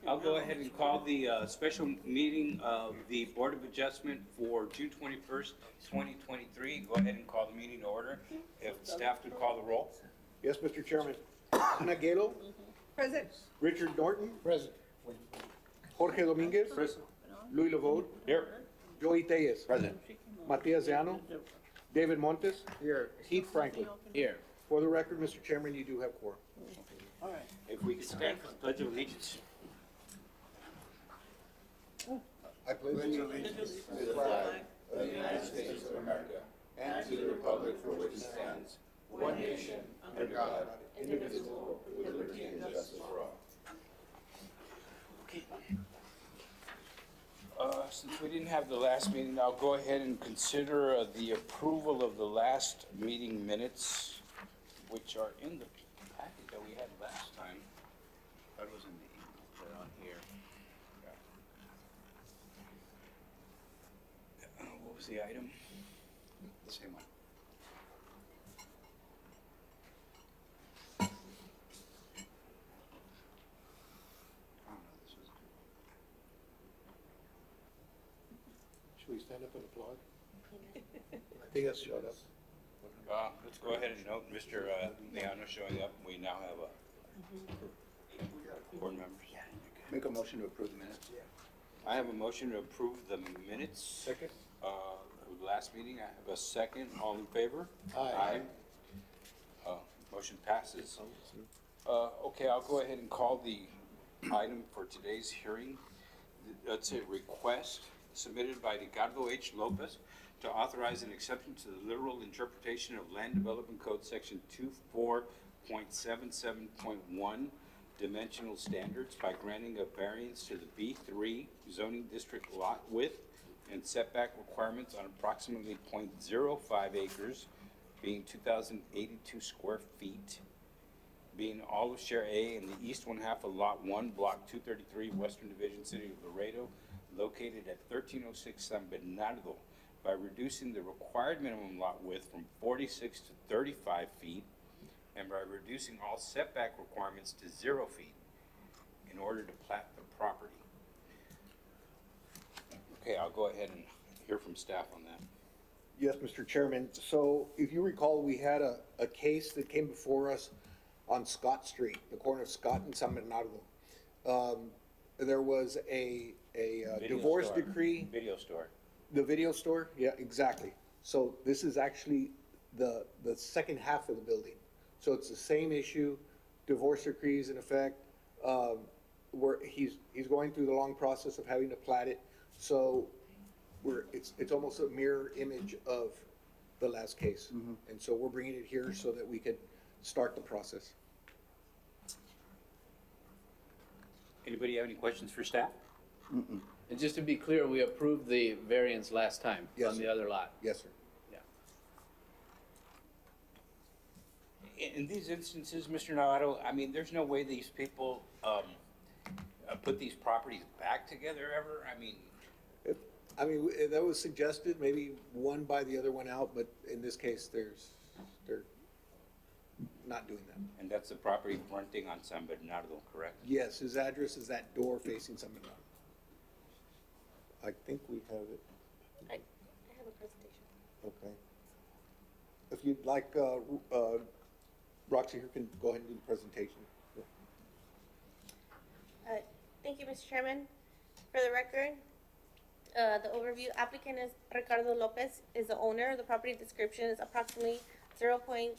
I'll go ahead and call the special meeting of the Board of Adjustment for June 21st, 2023. Go ahead and call the meeting to order. If staff could call the roll. Yes, Mr. Chairman. Ana Galo, Present. Richard Norton, Present. Jorge Dominguez. Present. Louis LeVaud, Here. Joey Tellez. Present. Matias Zano, David Montes. Here. Keith Franklin. Here. For the record, Mr. Chairman, you do have quorum. If we could stand for the Pledge of Allegiance. I pledge allegiance to the flag of the United States of America and to the republic for which it stands, one nation, under God, indivisible, with liberty and justice for all. Since we didn't have the last meeting, I'll go ahead and consider the approval of the last meeting minutes, which are in the packet that we had last time. That was in the email, put it on here. What was the item? The same one. I don't know, this was. Should we stand up and applaud? I think that's showed up. Let's go ahead and note Mr. Leano showing up. We now have board members. Make a motion to approve the minutes. I have a motion to approve the minutes. Second. Of the last meeting. I have a second. All in favor? Aye. Motion passes. Okay, I'll go ahead and call the item for today's hearing. That's a request submitted by Ricardo H. Lopez to authorize an exception to the literal interpretation of Land Development Code Section 24.77.1 dimensional standards by granting a variance to the B3 zoning district lot width and setback requirements on approximately 0.05 acres, being 2,082 square feet, being all of Share A in the east one half of Lot 1, Block 233, Western Division, City of Laredo, located at 1306 San Bernardo, by reducing the required minimum lot width from 46 to 35 feet, and by reducing all setback requirements to 0 feet in order to plat the property. Okay, I'll go ahead and hear from staff on that. Yes, Mr. Chairman. So if you recall, we had a case that came before us on Scott Street, the corner of Scott and San Bernardo. There was a Video divorce store. decree. Video store. The video store? Yeah, exactly. So this is actually the second half of the building. So it's the same issue, divorce decree is in effect. Where he's going through the long process of having to plat it. So it's almost a mirror image of the last case. And so we're bringing it here so that we could start the process. Anybody have any questions for staff? And just to be clear, we approved the variance last time Yes, on the sir. other lot. Yes, sir. Yeah. In these instances, Mr. Navarro, I mean, there's no way these people put these properties back together ever? I mean, That was suggested, maybe one buy the other one out, but in this case, they're not doing that. and that's the property fronting on San Bernardo, correct? Yes, his address is that door facing San Bernardo. I think we have it. I have a presentation. Okay. If you'd like, Roxy here can go ahead and do the presentation. Thank you, Mr. Chairman. For the record, the overview applicant is Ricardo Lopez, is the owner. The property description is approximately 0.05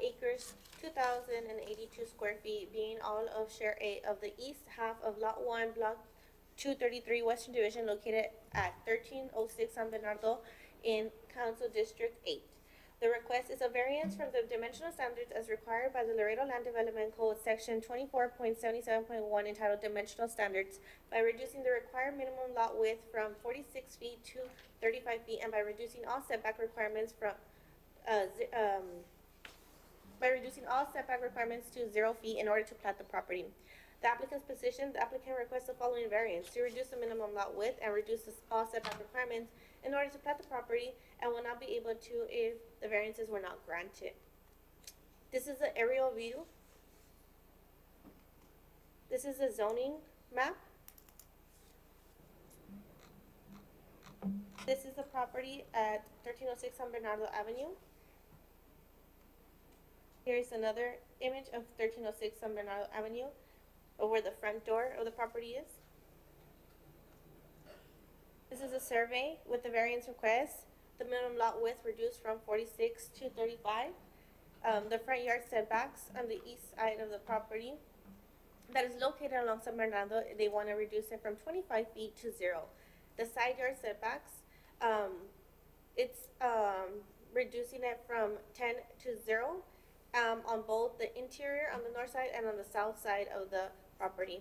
acres, 2,082 square feet, being all of Share A of the east half of Lot 1, Block 233, Western Division, located at 1306 San Bernardo in Council District 8. The request is a variance from the dimensional standards as required by the Laredo Land Development Code, Section 24.77.1, entitled Dimensional Standards, by reducing the required minimum lot width from 46 feet to 35 feet, and by reducing all setback requirements to 0 feet in order to plat the property. The applicant's position, the applicant requests the following variance: to reduce the minimum lot width and reduce all setback requirements in order to plat the property, and will not be able to if the variances were not granted. This is the aerial view This is a zoning map. This is the property at 1306 San Bernardo Avenue. Here's another image of 1306 San Bernardo Avenue, or where the front door of the property is. This is a survey with the variance request. The minimum lot width reduced from 46 to 35. The front yard setbacks on the east side of the property that is located along San Bernardo, they want to reduce it from 25 feet to 0. The side yard setbacks, it's reducing it from 10 to 0 on both the interior on the north side and on the south side of the property.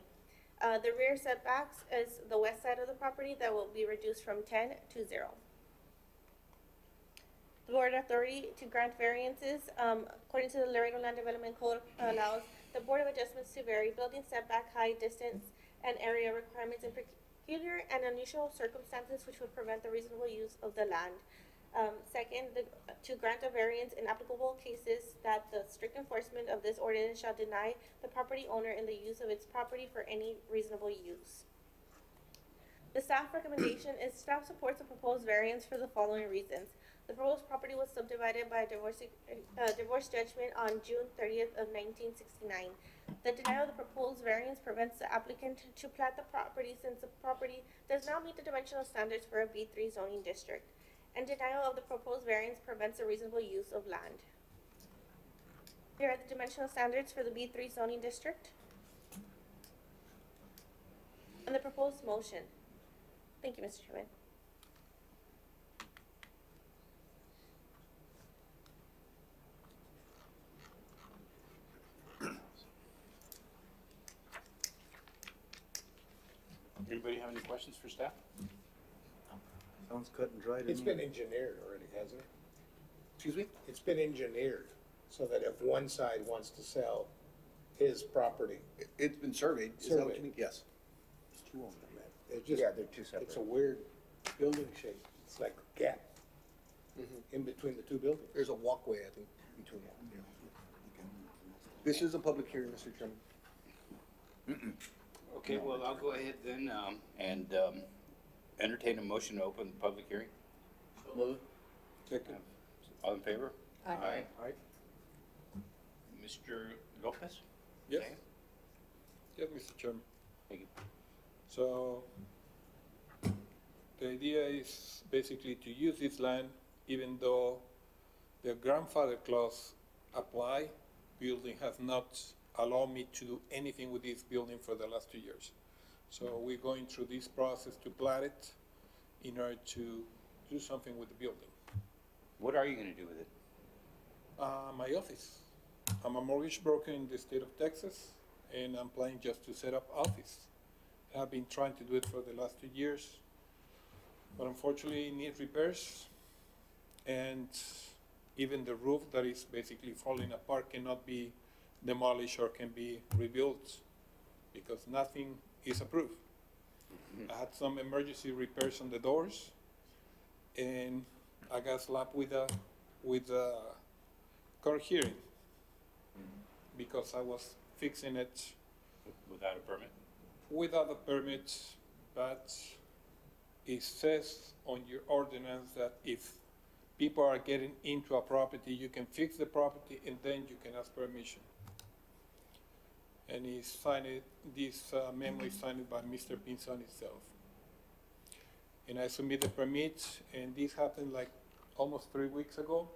The rear setbacks is the west side of the property that will be reduced from 10 to 0. The board authority to grant variances, according to the Laredo Land Development Code, allows the Board of Adjustments to vary building setback, height, distance, and area requirements in peculiar and unusual circumstances which would prevent the reasonable use of the land. Second, to grant a variance in applicable cases that the strict enforcement of this ordinance shall deny the property owner in the use of its property for any reasonable use. The staff recommendation is staff supports the proposed variance for the following reasons. The proposed property was subdivided by a divorce judgment on June 30th of 1969. The denial of the proposed variance prevents the applicant to plat the property since the property does not meet the dimensional standards for a B3 zoning district. And denial of the proposed variance prevents the reasonable use of land. Here are the dimensional standards for the B3 zoning district. And the proposed motion. Thank you, Mr. Chairman. Anybody have any questions for staff? Sounds cut and dried. It's been engineered already, hasn't it? Excuse me? It's been engineered so that if one side wants to sell his property, It's been surveyed. Is that what you Surveyed. mean? Yes. it's just, Yeah, they're two separate. it's a weird building shape. It's like a gap in between the two buildings. There's a walkway, I think, between them. This is a public hearing, Mr. Chairman. Okay, well, I'll go ahead then, and entertain a motion to open the public hearing. Move. Second. All in favor? Aye. Aye. Mr. Lopez? Yes, Okay. yes, Mr. Chairman. Thank you. So the idea is basically to use this land, even though the grandfather clause apply, building has not allowed me to do anything with this building for the last 2 years. So we're going through this process to plat it in order to do something with the building. What are you gonna do with it? My office. I'm a mortgage broker in the state of Texas, and I'm planning just to set up office. I've been trying to do it for the last 2 years, but unfortunately it needs repairs. And even the roof that is basically falling apart cannot be demolished or can be rebuilt because nothing is approved. I had some emergency repairs on the doors, and I got slapped with a court hearing because I was fixing it Without a permit? without a permit, but it says on your ordinance that if people are getting into a property, you can fix the property and then you can ask permission. And he signed it, this memo is signed by Mr. Pinzon himself. And I submitted the permit, and this happened like almost 3 weeks ago.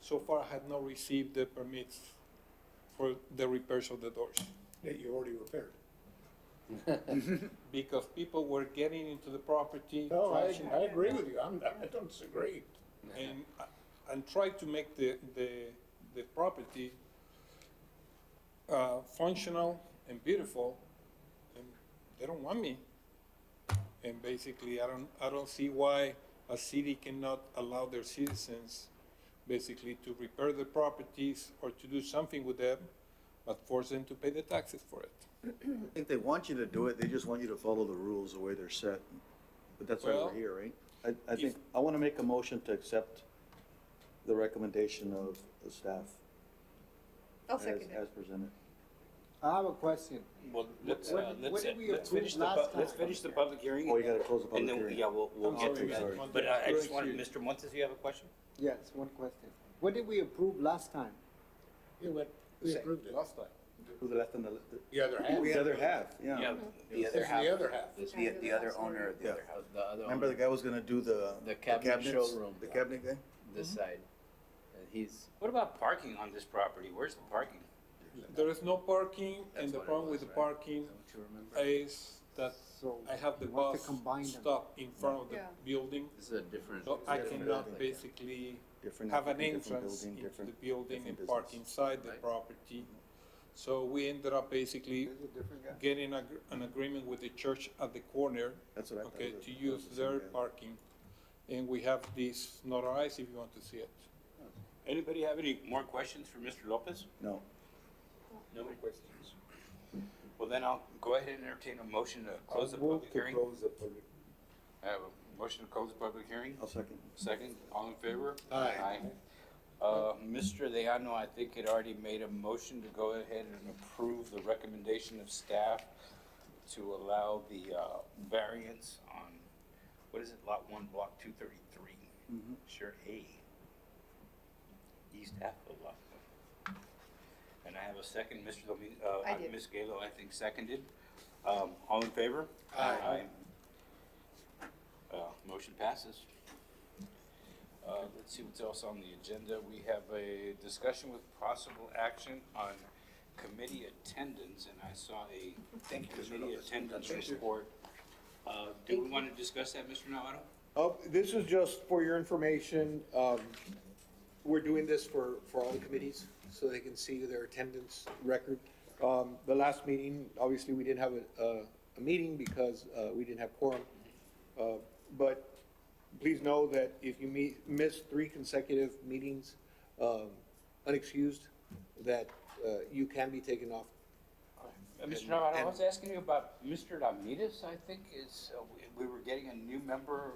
So far, I had not received the permits for the repairs of the doors. That you already repaired. Because people were getting into the property. No, trashing, I agree with you. I don't disagree. and try to make the property functional and beautiful, and they don't want me. And basically, I don't see why a city cannot allow their citizens basically to repair their properties or to do something with them, but force them to pay the taxes for it. I think they want you to do it, they just want you to follow the rules the way they're set. But that's why Well, we're here, right? I think, I wanna make a motion to accept the recommendation of the staff I'll as, second it. as presented. I have a question. Well, let's, What did we let's approve finish last let's time? finish the public hearing. Oh, you gotta close the And public then, hearing. yeah, we'll I'm get to sorry, that. Mr. But I just Montes. wanted, Mr. Montes, you have a question? Yes, one question. What did we approve last time? Yeah, what, we approved it. Last time. Who the left and The other half. the other half, yeah. Yeah, This is the other half. the other owner of the other house, the other Remember the owner, guy was gonna do the cabinet cabinets? showroom. The cabinet guy? this side. And he's, What about parking on this property? Where's the parking? There is no parking, That's and the what it problem with was, the right? parking is that what you remember? is that So I have the we want to bus combine them. stop in front of the Yeah. building. This is a different. So I different cannot building. basically Different, have an different entrance building, into different- the building different and park business. inside the Right. property. So we ended up basically This is a different guy? getting an agreement with the church at the corner, That's what I thought. okay, it was- to that use was the their same guy. parking. And we have this notarized if you want to see it. Anybody have any more questions for Mr. Lopez? No. No more questions. Well, then I'll go ahead and entertain a motion to close the public hearing. I have a motion to close the public hearing. I'll second. Second, all in favor? Aye. Mr. Dejano, I think had already made a motion to go ahead and approve the recommendation of staff to allow the, variance on, what is it, lot one, block 233, Shared A, east half of lot one. And I have a second, Mr. I did. Ms. Galo, I think seconded. All in favor? Aye. Motion passes. Let's see what's else on the agenda. We have a discussion with possible action on committee attendance, and I saw a committee attendance report. Do we want to discuss that, Mr. Navarro? This is just for your information. We're doing this for all the committees, so they can see their attendance record. The last meeting, obviously, we didn't have a meeting because we didn't have quorum. But please know that if you miss 3 consecutive meetings unexcused, that you can be taken off. Mr. Navarro, I was asking you about Mr. Ramirez, I think is, we were getting a new member,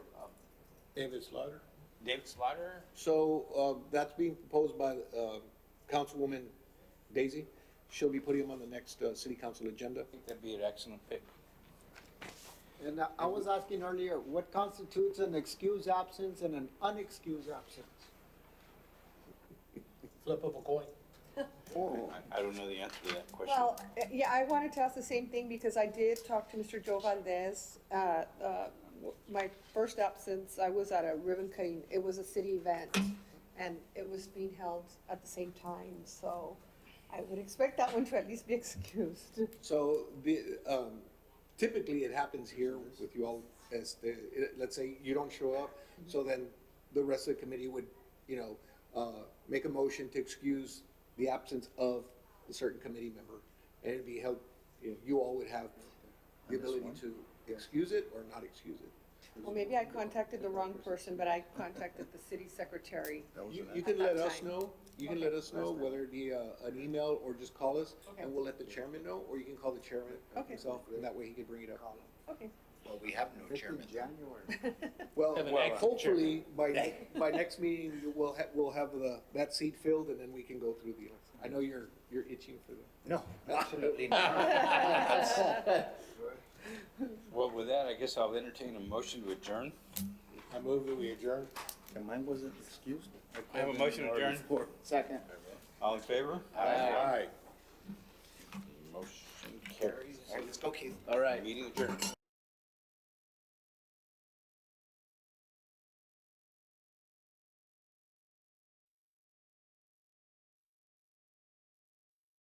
David Slaughter. David Slaughter. So that's being proposed by Councilwoman Daisy. She'll be putting him on the next city council agenda. I think that'd be an excellent pick. And I was asking earlier, what constitutes an excused absence and an unexcused absence? Flip of a coin. I don't know the answer to that question. Well, yeah, I wanted to ask the same thing because I did talk to Mr. Joe Valdez. My first absence, I was at a ribbon cutting. It was a city event and it was being held at the same time. So I would expect that one to at least be excused. So typically it happens here with you all as let's say you don't show up, so then the rest of the committee would, make a motion to excuse the absence of a certain committee member. And it'd be held, you all would have the ability to excuse it or not excuse it. Well, maybe I contacted the wrong person, but I contacted the city secretary. You can let us time. know, you can let us know whether it be an email or just call us, and we'll let the chairman know, or you can call the chairman Okay. himself, and that way he can bring it up. Okay. Well, we have no chairman. January. Well, Have an acting hopefully, by next meeting, we'll have that seat filled, and then we can go through the, I know you're itching for the. No, absolutely not. Well, with that, I guess I'll entertain a motion to adjourn. I move that we adjourn. And mine wasn't excused? I have a motion to adjourn. Second. All in favor? Aye. Motion carries. All right, let's go, Keith. All right. Meeting adjourned.